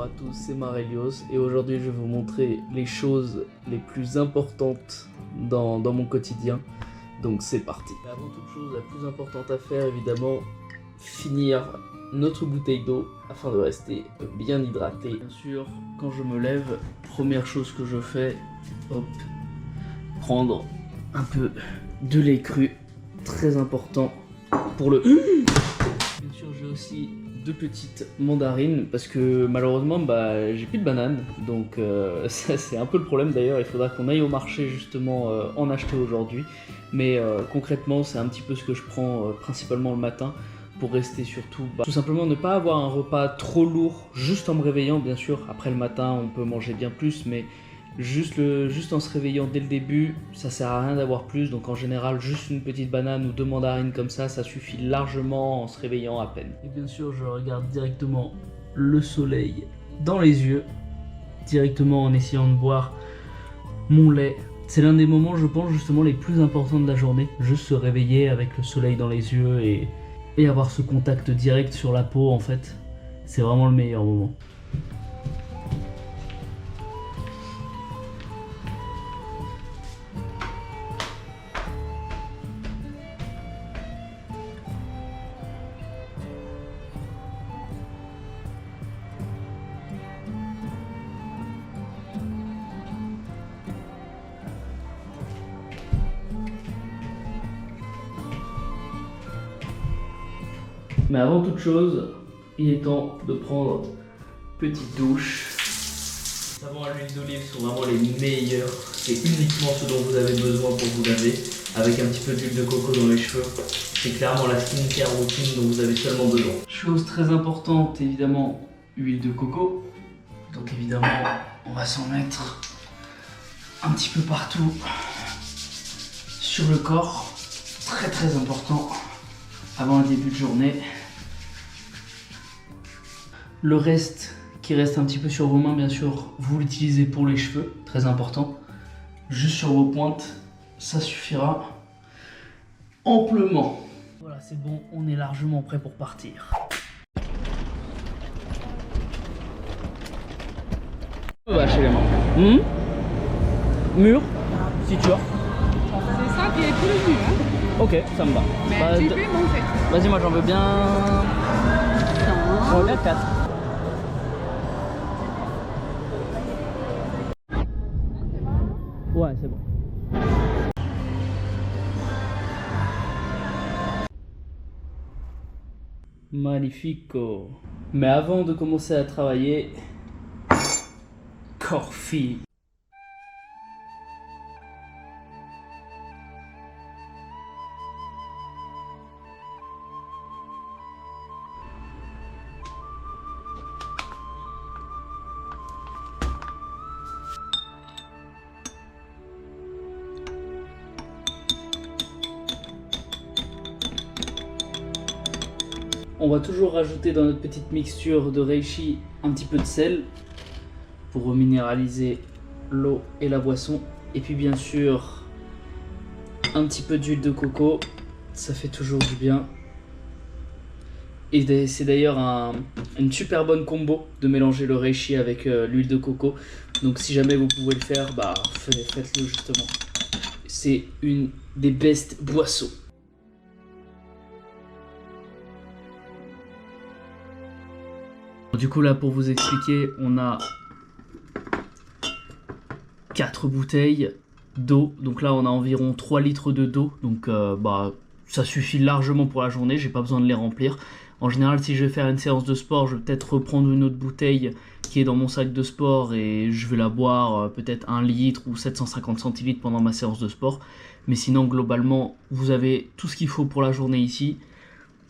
à tous, c'est Marelios et aujourd'hui je vais vous montrer les choses les plus importantes dans mon quotidien. Donc c'est parti. Mais avant toute chose, la plus importante à faire évidemment, finir notre bouteille d'eau afin de rester bien hydraté. Bien sûr, quand je me lève, première chose que je fais, hop, prendre un peu de lait cru, très important pour le... Bien sûr, j'ai aussi deux petites mandarines parce que malheureusement j'ai plus de bananes, donc ça c'est un peu le problème. D'ailleurs il faudra qu'on aille au marché justement en acheter aujourd'hui, mais concrètement c'est un petit peu ce que je prends principalement le matin pour rester surtout tout simplement ne pas avoir un repas trop lourd juste en me réveillant. Bien sûr après le matin on peut manger bien plus, mais juste en se réveillant dès le début, ça sert à rien d'avoir plus. Donc en général, juste une petite banane ou deux mandarines comme ça suffit largement en se réveillant à peine. Et bien sûr, je regarde directement le soleil dans les yeux, directement en essayant de boire mon lait. C'est l'un des moments, je pense, justement les plus importants de la journée. Juste se réveiller avec le soleil dans les yeux et avoir ce contact direct sur la peau, en fait. C'est vraiment le meilleur moment. Mais avant toute chose, il est temps de prendre une petite douche. Les savons à l'huile d'olive sont vraiment les meilleurs. C'est uniquement ce dont vous avez besoin pour vous laver. Avec un petit peu d'huile de coco dans les cheveux. C'est clairement la skincare routine dont vous avez seulement besoin. Chose très importante, évidemment, huile de coco. Donc évidemment, on va s'en mettre un petit peu partout sur le corps. Très très important avant le début de journée. Le reste qui reste un petit peu sur vos mains, bien sûr, vous l'utilisez pour les cheveux, très important. Juste sur vos pointes, ça suffira amplement. Voilà, c'est bon, on est largement prêt pour partir. Lâcher les mains. Mur, si tu as. C'est ça qui est tout le mur. Hein. Ok, ça me va. Mais tu peux monter. Vas-y, moi j'en veux bien. J'en veux bien 4. Ouais, c'est bon. Magnifico. Mais avant de commencer à travailler, coffee. On va toujours rajouter dans notre petite mixture de reishi un petit peu de sel pour reminéraliser l'eau et la boisson. Et puis bien sûr, un petit peu d'huile de coco, ça fait toujours du bien. Et c'est d'ailleurs une super bonne combo de mélanger le reishi avec l'huile de coco. Donc si jamais vous pouvez le faire, faites-le justement. C'est une des best boissons. Du coup là pour vous expliquer, on a 4 bouteilles d'eau. Donc là on a environ 3 litres d'eau. Donc ça suffit largement pour la journée, j'ai pas besoin de les remplir. En général si je vais faire une séance de sport, je vais peut-être reprendre une autre bouteille qui est dans mon sac de sport et je vais la boire peut-être 1 litre ou 750 centilitres pendant ma séance de sport. Mais sinon globalement vous avez tout ce qu'il faut pour la journée ici.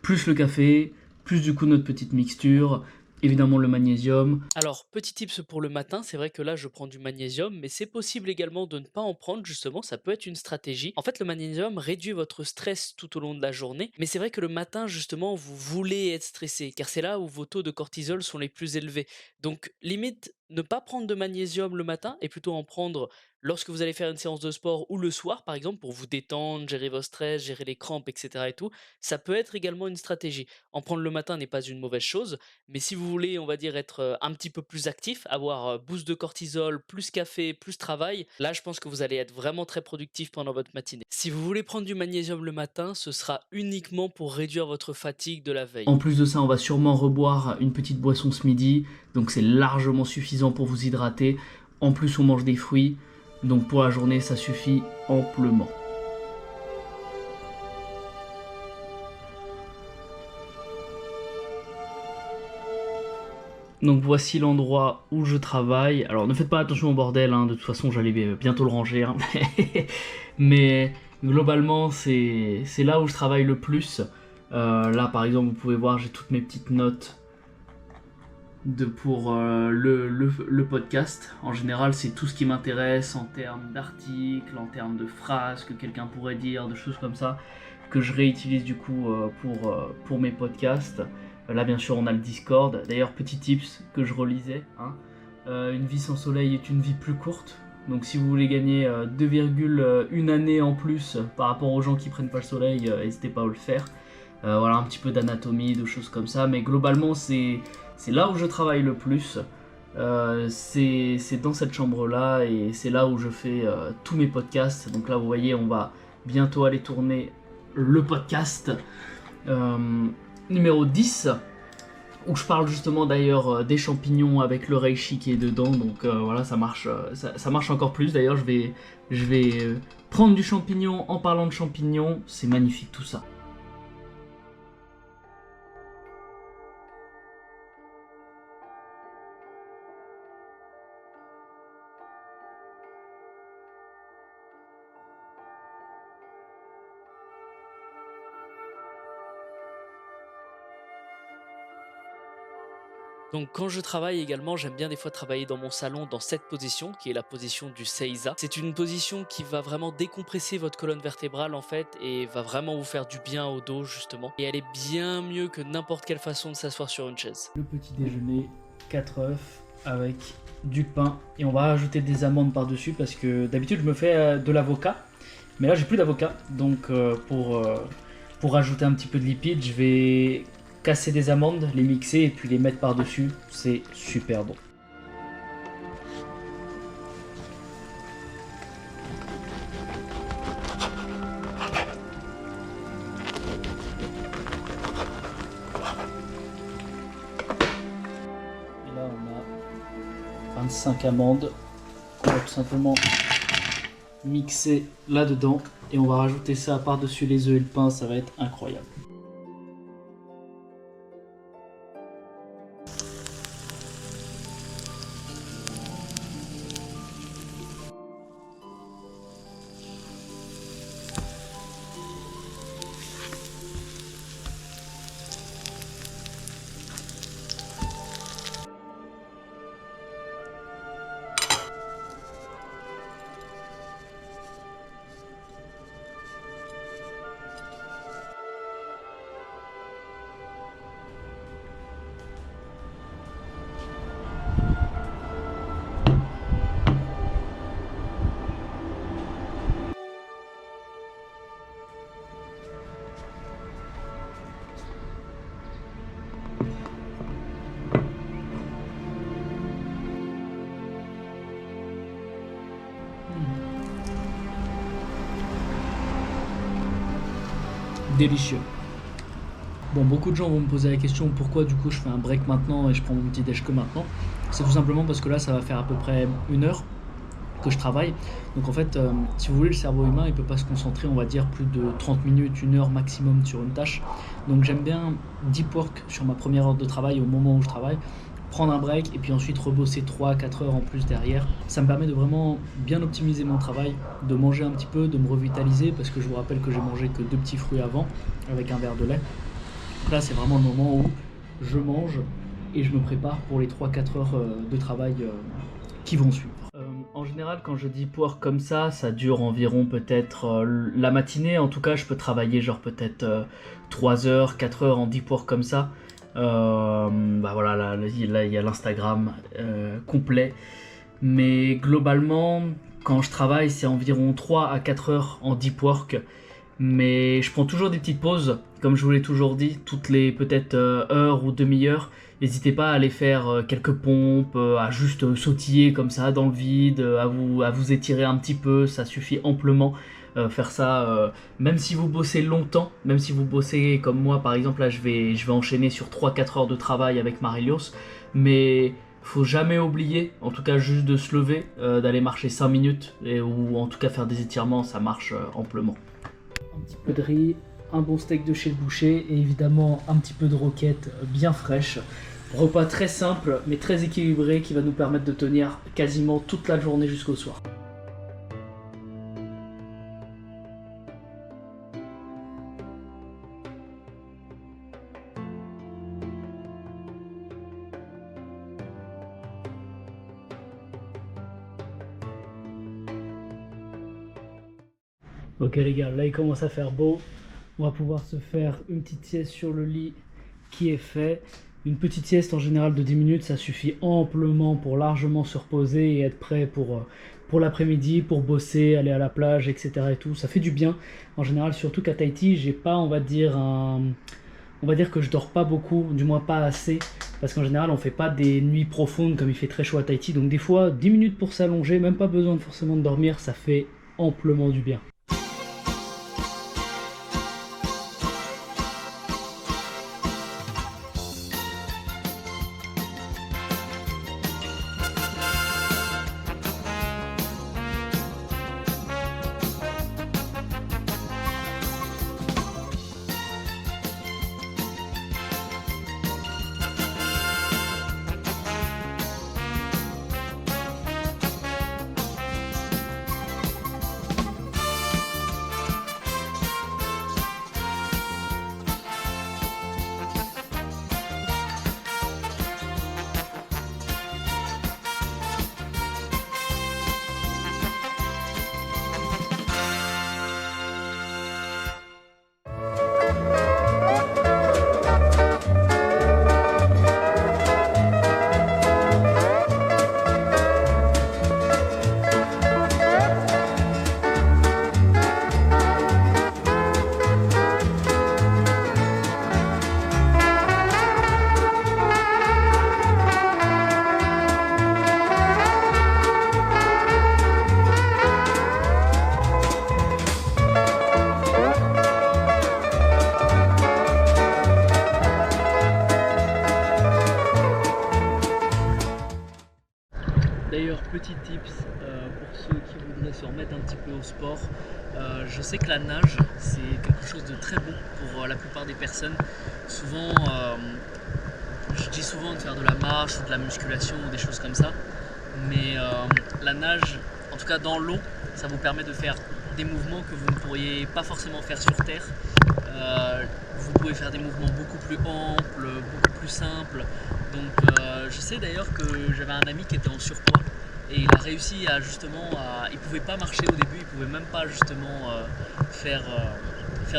Plus le café, plus du coup notre petite mixture. Évidemment le magnésium. Alors, petit tips pour le matin, c'est vrai que là je prends du magnésium, mais c'est possible également de ne pas en prendre, justement, ça peut être une stratégie. En fait, le magnésium réduit votre stress tout au long de la journée, mais c'est vrai que le matin, justement, vous voulez être stressé, car c'est là où vos taux de cortisol sont les plus élevés. Donc, limite, ne pas prendre de magnésium le matin et plutôt en prendre lorsque vous allez faire une séance de sport ou le soir, par exemple, pour vous détendre, gérer vos stress, gérer les crampes, etc. et tout, ça peut être également une stratégie. En prendre le matin n'est pas une mauvaise chose, mais si vous voulez, on va dire, être un petit peu plus actif, avoir boost de cortisol, plus café, plus travail, là, je pense que vous allez être vraiment très productif pendant votre matinée. Si vous voulez prendre du magnésium le matin, ce sera uniquement pour réduire votre fatigue de la veille. En plus de ça, on va sûrement reboire une petite boisson ce midi, donc c'est largement suffisant pour vous hydrater. En plus, on mange des fruits, donc pour la journée, ça suffit amplement. Donc voici l'endroit où je travaille. Alors ne faites pas attention au bordel, hein, de toute façon j'allais bientôt le ranger. Hein. Mais globalement c'est là où je travaille le plus. Là par exemple vous pouvez voir j'ai toutes mes petites notes pour le podcast. En général c'est tout ce qui m'intéresse en termes d'articles, en termes de phrases que quelqu'un pourrait dire, de choses comme ça que je réutilise du coup pour mes podcasts. Là bien sûr on a le Discord, d'ailleurs petit tips que je relisais, hein. Une vie sans soleil est une vie plus courte, donc si vous voulez gagner 2,1 années en plus par rapport aux gens qui prennent pas le soleil, n'hésitez pas à le faire. Voilà un petit peu d'anatomie, de choses comme ça, mais globalement c'est là où je travaille le plus, c'est dans cette chambre là et c'est là où je fais tous mes podcasts. Donc là vous voyez on va bientôt aller tourner le podcast numéro 10 où je parle justement d'ailleurs des champignons avec le reishi qui est dedans, donc voilà ça marche encore plus. D'ailleurs je vais prendre du champignon en parlant de champignons, c'est magnifique tout ça. Donc quand je travaille également, j'aime bien des fois travailler dans mon salon dans cette position, qui est la position du Seiza. C'est une position qui va vraiment décompresser votre colonne vertébrale en fait, et va vraiment vous faire du bien au dos justement. Et elle est bien mieux que n'importe quelle façon de s'asseoir sur une chaise. Le petit déjeuner, 4 œufs avec du pain, et on va rajouter des amandes par-dessus parce que d'habitude je me fais de l'avocat, mais là j'ai plus d'avocat, donc pour rajouter un petit peu de lipides, je vais casser des amandes, les mixer et puis les mettre par-dessus, c'est super bon. Et là on a 25 amandes qu'on va tout simplement mixer là-dedans et on va rajouter ça par-dessus les œufs et le pain, ça va être incroyable. Délicieux. Bon, beaucoup de gens vont me poser la question pourquoi du coup je fais un break maintenant et je prends mon petit déj que maintenant. C'est tout simplement parce que là ça va faire à peu près 1 heure que je travaille. Donc en fait, si vous voulez, le cerveau humain il peut pas se concentrer, on va dire, plus de 30 minutes, 1 heure maximum sur une tâche. Donc j'aime bien deep work sur ma première heure de travail au moment où je travaille, prendre un break et puis ensuite rebosser 3-4 heures en plus derrière. Ça me permet de vraiment bien optimiser mon travail, de manger un petit peu, de me revitaliser parce que je vous rappelle que j'ai mangé que 2 petits fruits avant avec un verre de lait. Donc là c'est vraiment le moment où je mange et je me prépare pour les 3-4 heures de travail qui vont suivre. En général quand je dis work comme ça dure environ peut-être la matinée. En tout cas je peux travailler genre peut-être 3 heures, 4 heures en deep work comme ça. Voilà, là, il y a l'Instagram complet. Mais globalement, quand je travaille, c'est environ 3 à 4 heures en deep work. Mais je prends toujours des petites pauses, comme je vous l'ai toujours dit, toutes les peut-être heures ou demi-heures. N'hésitez pas à aller faire quelques pompes, à juste sautiller comme ça dans le vide, à vous étirer un petit peu, ça suffit amplement. Faire ça, même si vous bossez longtemps, même si vous bossez comme moi par exemple, là je vais enchaîner sur 3-4 heures de travail avec Marilios, mais faut jamais oublier, en tout cas juste de se lever, d'aller marcher 5 minutes, ou en tout cas faire des étirements, ça marche amplement. Un petit peu de riz, un bon steak de chez le boucher, et évidemment un petit peu de roquette bien fraîche. Repas très simple, mais très équilibré, qui va nous permettre de tenir quasiment toute la journée jusqu'au soir. Ok les gars, là il commence à faire beau, on va pouvoir se faire une petite sieste sur le lit qui est fait. Une petite sieste en général de 10 minutes, ça suffit amplement pour largement se reposer et être prêt pour l'après-midi, pour bosser, aller à la plage, etc. et tout. Ça fait du bien en général, surtout qu'à Tahiti, j'ai pas, on va dire que je dors pas beaucoup, du moins pas assez, parce qu'en général on fait pas des nuits profondes comme il fait très chaud à Tahiti, donc des fois 10 minutes pour s'allonger, même pas besoin forcément de dormir, ça fait amplement du bien. D'ailleurs, petit tips pour ceux qui voudraient se remettre un petit peu au sport. Je sais que la nage, c'est quelque chose de très bon pour la plupart des personnes. Souvent, je dis souvent de faire de la marche ou de la musculation ou des choses comme ça. Mais la nage, en tout cas dans l'eau, ça vous permet de faire des mouvements que vous ne pourriez pas forcément faire sur terre. Vous pouvez faire des mouvements beaucoup plus amples, beaucoup plus simples. Donc je sais d'ailleurs que j'avais un ami qui était en surpoids et il a réussi à il pouvait pas marcher au début, il pouvait même pas faire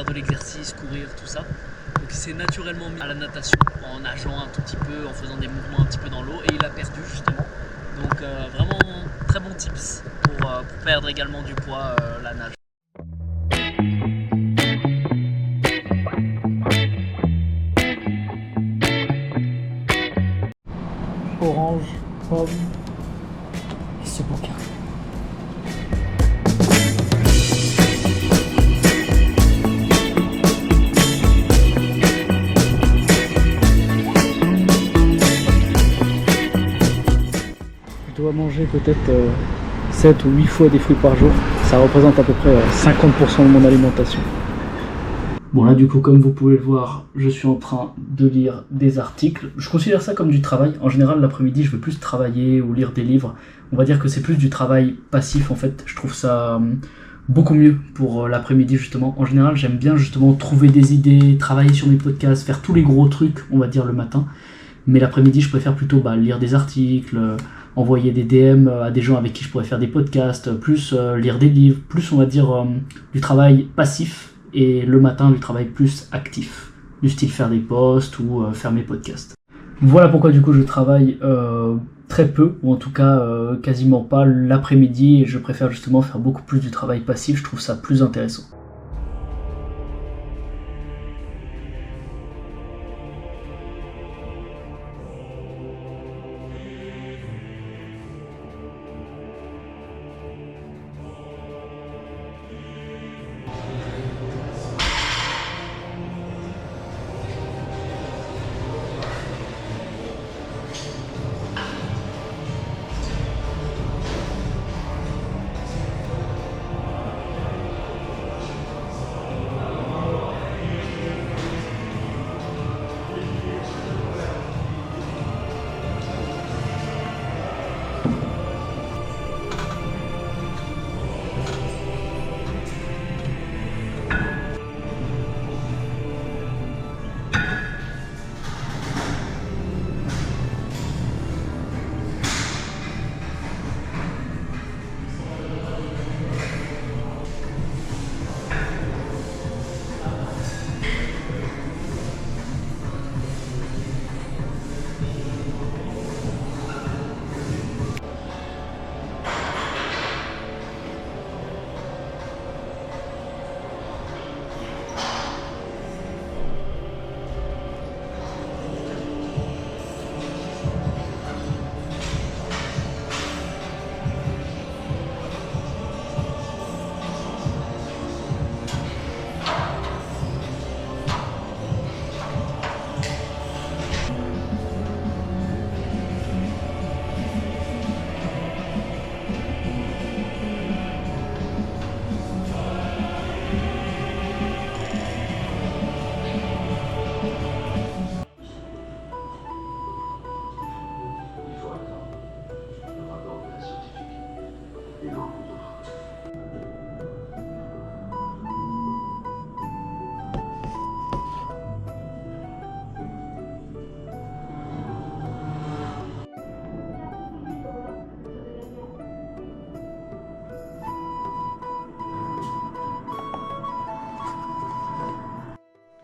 de l'exercice, courir, tout ça. Donc il s'est naturellement mis à la natation en nageant un tout petit peu, en faisant des mouvements un petit peu dans l'eau et il a perdu justement. Donc vraiment très bon tips pour perdre également du poids, la nage. Orange, pomme et ce bouquin. Je dois manger peut-être 7 ou 8 fois des fruits par jour. Ça représente à peu près 50% de mon alimentation. Bon là du coup comme vous pouvez le voir, je suis en train de lire des articles. Je considère ça comme du travail. En général l'après-midi je veux plus travailler ou lire des livres. On va dire que c'est plus du travail passif en fait. Je trouve ça beaucoup mieux pour l'après-midi justement. En général j'aime bien justement trouver des idées, travailler sur mes podcasts, faire tous les gros trucs on va dire le matin. Mais l'après-midi je préfère plutôt lire des articles, envoyer des DM à des gens avec qui je pourrais faire des podcasts, plus lire des livres, plus on va dire du travail passif. Et le matin, du travail plus actif. du style faire des posts ou faire mes podcasts. Voilà pourquoi du coup je travaille très peu, ou en tout cas quasiment pas l'après-midi, et je préfère justement faire beaucoup plus du travail passif, je trouve ça plus intéressant.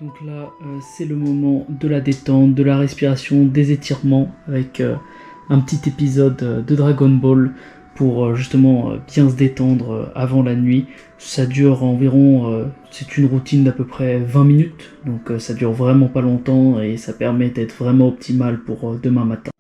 Donc là, c'est le moment de la détente, de la respiration, des étirements, avec un petit épisode de Dragon Ball pour justement bien se détendre avant la nuit. Ça dure environ, c'est une routine d'à peu près 20 minutes, donc ça dure vraiment pas longtemps et ça permet d'être vraiment optimal pour demain matin.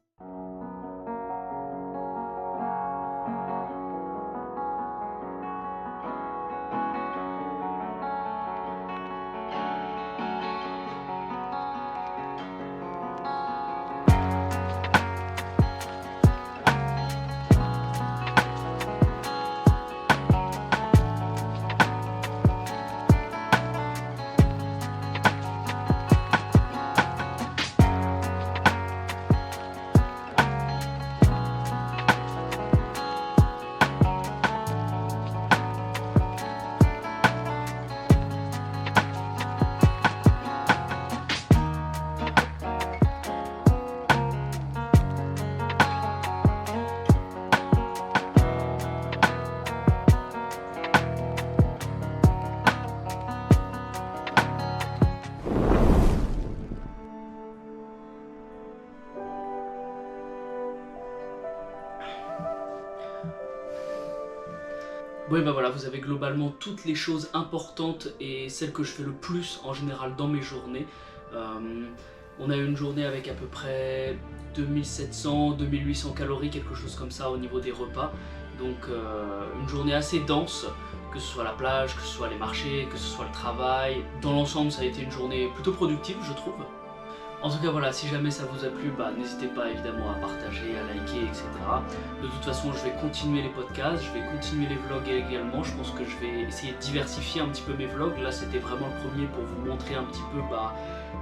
Oui, bah voilà, vous avez globalement toutes les choses importantes et celles que je fais le plus en général dans mes journées. On a une journée avec à peu près 2700-2800 calories, quelque chose comme ça au niveau des repas. Donc une journée assez dense, que ce soit la plage, que ce soit les marchés, que ce soit le travail. Dans l'ensemble, ça a été une journée plutôt productive, je trouve. En tout cas voilà, si jamais ça vous a plu, n'hésitez pas évidemment à partager, à liker, etc. De toute façon, je vais continuer les podcasts, je vais continuer les vlogs également. Je pense que je vais essayer de diversifier un petit peu mes vlogs. Là, c'était vraiment le premier pour vous montrer un petit peu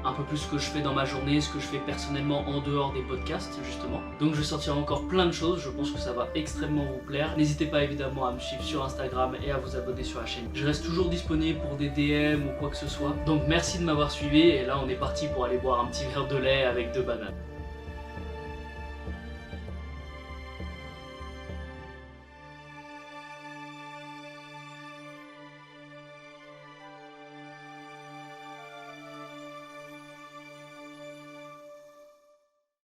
un peu plus ce que je fais dans ma journée, ce que je fais personnellement en dehors des podcasts justement. Donc je vais sortir encore plein de choses, je pense que ça va extrêmement vous plaire. N'hésitez pas évidemment à me suivre sur Instagram et à vous abonner sur la chaîne. Je reste toujours disponible pour des DM ou quoi que ce soit. Donc merci de m'avoir suivi et là on est parti pour aller boire un petit verre de lait avec 2 bananes.